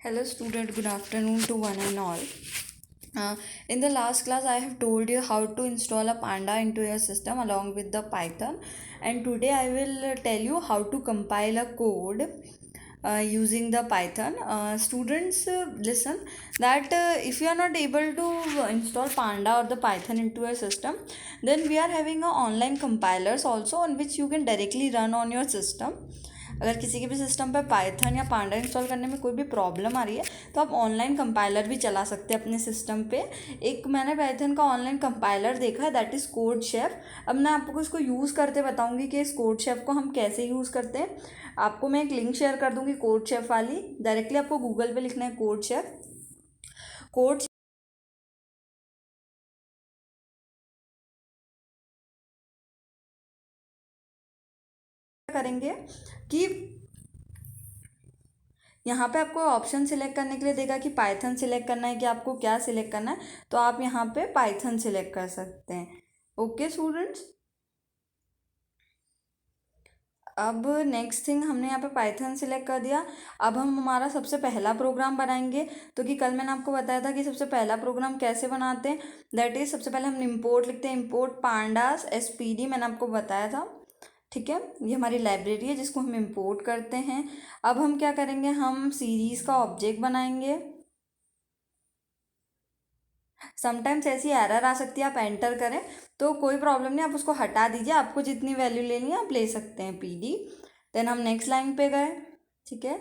Hello student, good afternoon to one and all. In the last class I have told you how to install a Panda into your system along with the Python, and today I will tell you how to compile a code using the Python. Students, listen that if you are not able to install Panda or the Python into your system, then we are having a online compilers also on which you can directly run on your system. अगर किसी के भी system पर Python या पांडा install करने में कोई भी प्रॉब्लम आ रही है तो आप ऑनलाइन कंपाइलर भी चला सकते हैं अपने सिस्टम पे। एक मैंने पाइथन का ऑनलाइन कंपाइलर देखा है, दैट इज़ कोड शेफ। अब मैं आपको इसको यूज़ करते बताऊंगी कि इस कोड शेफ को हम कैसे यूज़ करते हैं। आपको मैं एक लिंक शेयर कर दूंगी कोड शेफ वाली, डायरेक्टली आपको गूगल पे लिखना है कोड शेफ। कोड करेंगे कि यहाँ पे आपको ऑप्शन सिलेक्ट करने के लिए देगा कि पाइथन सिलेक्ट करना है कि आपको क्या सिलेक्ट करना है, तो आप यहाँ पे पाइथन सिलेक्ट कर सकते हैं। ओके स्टूडेंट्स, अब नेक्स्ट थिंग हमने यहाँ पे पाइथन सिलेक्ट कर दिया। अब हम हमारा सबसे पहला प्रोग्राम बनाएंगे। तो कि कल मैंने आपको बताया था कि सबसे पहला प्रोग्राम कैसे बनाते हैं, दैट इज सबसे पहले हम इम्पोर्ट लिखते हैं, इम्पोर्ट पांडास एसपीडी, मैंने आपको बताया था। ठीक है, ये हमारी लाइब्रेरी है जिसको हम इम्पोर्ट करते हैं। अब हम क्या करेंगे, हम सीरीज़ का ऑब्जेक्ट बनाएंगे। समटाइम्स ऐसी एरर आ सकती है, आप एंटर करें तो कोई प्रॉब्लम नहीं, आप उसको हटा दीजिए, आपको जितनी वैल्यू लेनी है आप ले सकते हैं पीडी। देन हम नेक्स्ट लाइन पे गए। ठीक है,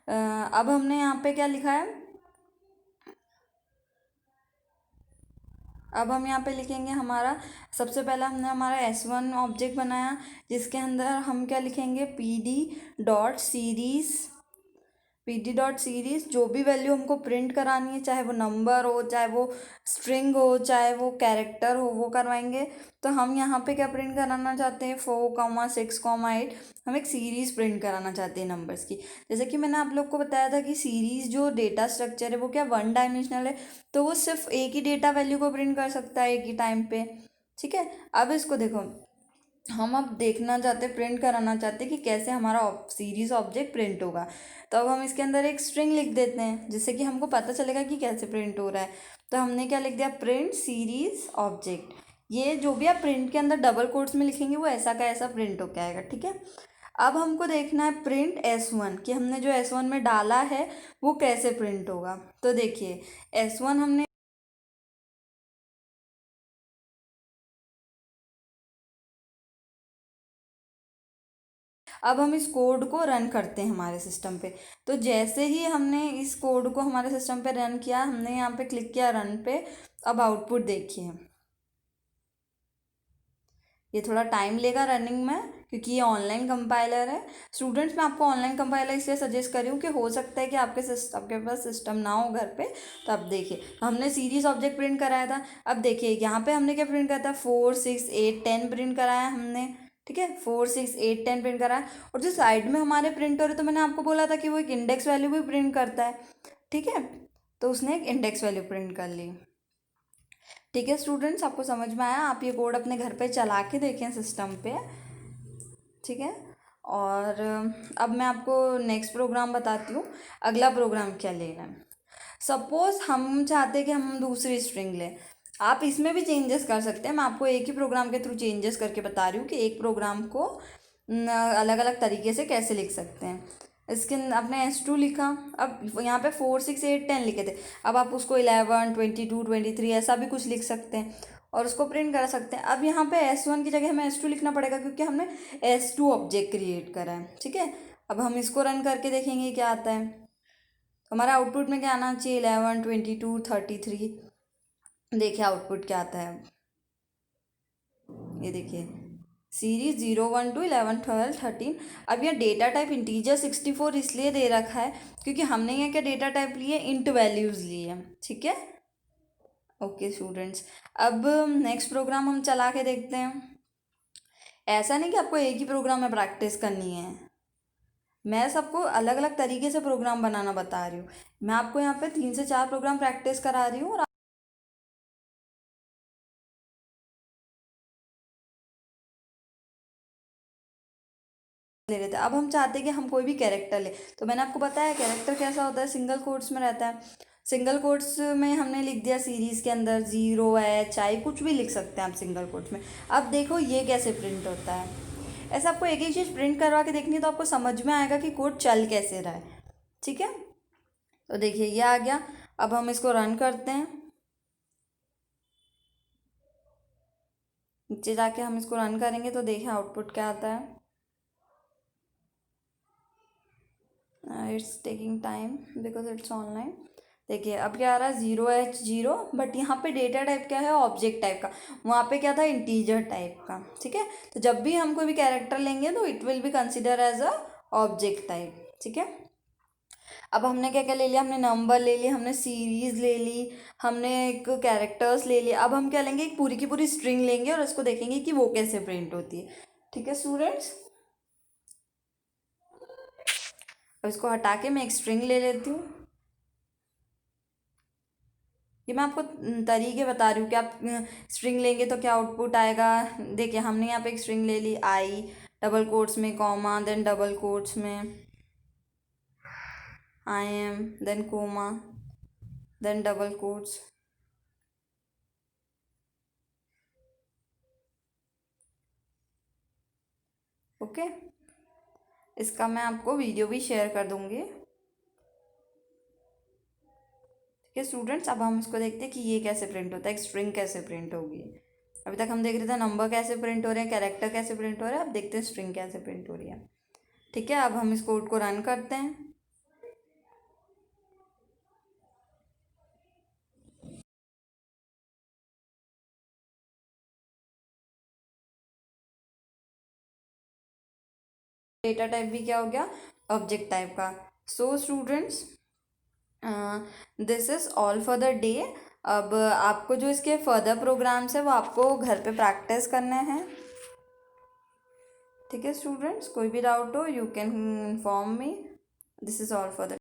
अब हमने यहाँ पे क्या लिखा है, अब हम यहाँ पे लिखेंगे हमारा सबसे पहला हमने हमारा S1 ऑब्जेक्ट बनाया जिसके अंदर हम क्या लिखेंगे, pd.series जो भी वैल्यू हमको प्रिंट करानी है, चाहे वो नंबर हो, चाहे वो स्ट्रिंग हो, चाहे वो कैरेक्टर हो, वो करवाएंगे। तो हम यहाँ पे क्या प्रिंट कराना चाहते हैं, 4,6,8, हम एक सीरीज़ प्रिंट कराना चाहते हैं नंबर्स की। जैसे कि मैंने आप लोग को बताया था कि सीरीज़ जो डेटा स्ट्रक्चर है वो क्या वन डायमेंशनल है, तो वो सिर्फ एक ही डेटा वैल्यू को प्रिंट कर सकता है एक ही टाइम पे। ठीक है, अब इसको देखो, हम अब देखना चाहते, प्रिंट कराना चाहते कि कैसे हमारा सीरीज ऑब्जेक्ट प्रिंट होगा। तो अब हम इसके अंदर एक स्ट्रिंग लिख देते हैं जिससे कि हमको पता चलेगा कि कैसे प्रिंट हो रहा है। तो हमने क्या लिख दिया, प्रिंट सीरीज ऑब्जेक्ट। ये जो भी आप प्रिंट के अंदर डबल कोट्स में लिखेंगे वो ऐसा का ऐसा प्रिंट होके आएगा। ठीक है, अब हमको देखना है प्रिंट S1 कि हमने जो S1 में डाला है वो कैसे प्रिंट होगा। तो देखिए, S1 हमने, अब हम इस कोड को रन करते हैं हमारे सिस्टम पे। तो जैसे ही हमने इस कोड को हमारे सिस्टम पे रन किया, हमने यहाँ पे क्लिक किया रन पे। अब आउटपुट देखिए, ये थोड़ा टाइम लेगा रनिंग में क्योंकि ये ऑनलाइन कंपाइलर है। स्टूडेंट्स, मैं आपको ऑनलाइन कंपाइलर इसलिए सजेस्ट कर रही हूँ कि हो सकता है कि आपके पास सिस्टम ना हो घर पे। तो अब देखिए, हमने सीरीज ऑब्जेक्ट प्रिंट कराया था। अब देखिए यहाँ पे हमने क्या प्रिंट कराया था, 4, 6, 8, 10 प्रिंट कराया हमने। ठीक है, 4, 6, 8, 10 प्रिंट कराया। और जो साइड में हमारे प्रिंटर है, तो मैंने आपको बोला था कि वो एक इंडेक्स वैल्यू भी प्रिंट करता है। ठीक है, तो उसने एक इंडेक्स वैल्यू प्रिंट कर ली। ठीक है स्टूडेंट्स, आपको समझ में आया, आप ये कोड अपने घर पे चला के देखें सिस्टम पे। ठीक है, और अब मैं आपको नेक्स्ट प्रोग्राम बताती हूँ, अगला प्रोग्राम क्या लेना है। सपोज हम चाहते हैं कि हम दूसरी स्ट्रिंग लें, आप इसमें भी चेंजेस कर सकते हैं। मैं आपको एक ही प्रोग्राम के थ्रू चेंजेस करके बता रही हूँ कि एक प्रोग्राम को अलग अलग तरीके से कैसे लिख सकते हैं। इसके आपने S2 लिखा, अब यहाँ पे 4, 6, 8, 10 लिखे थे, अब आप उसको 11, 22, 23 ऐसा भी कुछ लिख सकते हैं और उसको प्रिंट करा सकते हैं। अब यहाँ पे S1 की जगह हमें S2 लिखना पड़ेगा क्योंकि हमने S2 ऑब्जेक्ट क्रिएट करा है। ठीक है, अब हम इसको रन करके देखेंगे क्या आता है। तो हमारा आउटपुट में क्या आना चाहिए, 11, 22, 33। देखिए आउटपुट क्या आता है, ये देखिए, सीरीज 0, 1, 2, 11, 12, 13। अब यह डेटा टाइप इंटीजर 64 इसलिए दे रखा है क्योंकि हमने यहाँ क्या डेटा टाइप लिए, इंट वैल्यूज़ लिए हैं। ठीक है, ओके स्टूडेंट्स, अब नेक्स्ट प्रोग्राम हम चला के देखते हैं। ऐसा नहीं कि आपको एक ही प्रोग्राम में प्रैक्टिस करनी है, मैं सबको अलग अलग तरीके से प्रोग्राम बनाना बता रही हूँ। मैं आपको यहाँ पे 3 से 4 प्रोग्राम प्रैक्टिस करा रही हूँ और ले लेते हैं। अब हम चाहते हैं कि हम कोई भी कैरेक्टर ले, तो मैंने आपको बताया कैरेक्टर कैसा होता है, सिंगल कोट्स में रहता है। सिंगल कोट्स में हमने लिख दिया सीरीज़ के अंदर 0 H I, कुछ भी लिख सकते हैं आप सिंगल कोट्स में। अब देखो ये कैसे प्रिंट होता है, ऐसा आपको एक एक चीज़ प्रिंट करवा के देखनी है तो आपको समझ में आएगा कि कोड चल कैसे रहा है। ठीक है, तो देखिए ये आ गया। अब हम इसको रन करते हैं, नीचे जाके हम इसको रन करेंगे तो देखिए आउटपुट क्या आता है। It's taking time because it's online. देखिए अब क्या आ रहा है 0 H 0, बट यहाँ पे डेटा टाइप क्या है, ऑब्जेक्ट टाइप का, वहाँ पे क्या था, इंटीजर टाइप का। ठीक है, तो जब भी हम कोई भी कैरेक्टर लेंगे तो it will be consider as a object type. ठीक है, अब हमने क्या क्या ले लिया, हमने नंबर ले लिया, हमने सीरीज ले ली, हमने एक कैरेक्टर्स ले लिया। अब हम क्या लेंगे, एक पूरी की पूरी स्ट्रिंग लेंगे और इसको देखेंगे कि वो कैसे प्रिंट होती है। ठीक है स्टूडेंट्स, अब इसको हटा के मैं एक स्ट्रिंग ले लेती हूँ। ये मैं आपको तरीके बता रही हूँ कि आप स्ट्रिंग लेंगे तो क्या आउटपुट आएगा। देखिए हमने यहाँ पे एक स्ट्रिंग ले ली, आई डबल कोट्स में कॉमा, देन डबल कोट्स में I am, then comma, then double quotes. Okay, इसका मैं आपको वीडियो भी शेयर कर दूँगी। ठीक है स्टूडेंट्स, अब हम इसको देखते हैं कि ये कैसे प्रिंट होता है, एक स्ट्रिंग कैसे प्रिंट होगी। अभी तक हम देख रहे थे नंबर कैसे प्रिंट हो रहे हैं, कैरेक्टर कैसे प्रिंट हो रहा है, अब देखते हैं स्ट्रिंग कैसे प्रिंट हो रही है। ठीक है, अब हम इस कोड को रन करते हैं। डेटा टाइप भी क्या हो गया, ऑब्जेक्ट टाइप का। So students this is all for the day. अब आपको जो इसके फर्दर प्रोग्राम्स है वो आपको घर पे प्रैक्टिस करने हैं। ठीक है स्टूडेंट्स, कोई भी डाउट हो you can inform me. This is all for the